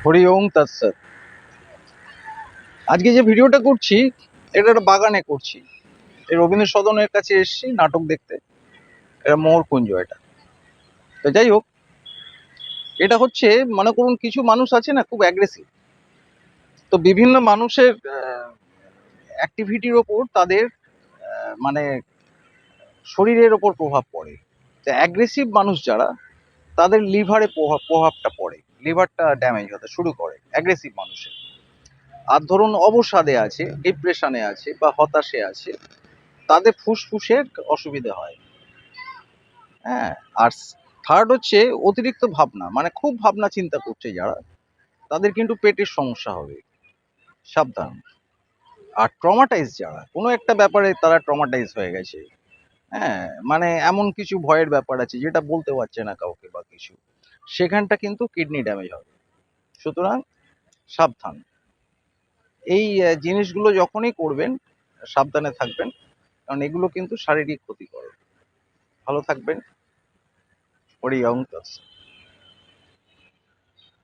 হরি ওম তৎসৎ। আজকে যে ভিডিওটা করছি এটা একটা বাগানে করছি। এই রবীন্দ্র সদনের কাছে এসেছি নাটক দেখতে। এটা মোহরকুঞ্জ এটা। তো যাই হোক, এটা হচ্ছে মনে করুন কিছু মানুষ আছে না খুব অ্যাগ্রেসিভ। তো বিভিন্ন মানুষের অ্যাক্টিভিটির ওপর তাদের মানে শরীরের ওপর প্রভাব পড়ে। তো অ্যাগ্রেসিভ মানুষ যারা তাদের লিভারে প্রভাবটা পড়ে, লিভারটা ড্যামেজ হতে শুরু করে অ্যাগ্রেসিভ মানুষের। আর ধরুন অবসাদে আছে, ডিপ্রেশনে আছে বা হতাশে আছে, তাদের ফুসফুসের অসুবিধা হয়। হ্যাঁ, আর থার্ড হচ্ছে অতিরিক্ত ভাবনা, মানে খুব ভাবনা চিন্তা করছে যারা, তাদের কিন্তু পেটের সমস্যা হবে, সাবধান। আর ট্রমাটাইজ যারা, কোনো একটা ব্যাপারে তারা ট্রমাটাইজ হয়ে গেছে, হ্যাঁ, মানে এমন কিছু ভয়ের ব্যাপার আছে যেটা বলতে পারছে না কাউকে বা কিছু, সেখানটা কিন্তু কিডনি ড্যামেজ হবে। সুতরাং সাবধান। এই জিনিসগুলো যখনই করবেন সাবধানে থাকবেন, কারণ এগুলো কিন্তু শারীরিক ক্ষতি করে। ভালো থাকবেন। হরি ওম তৎসৎ।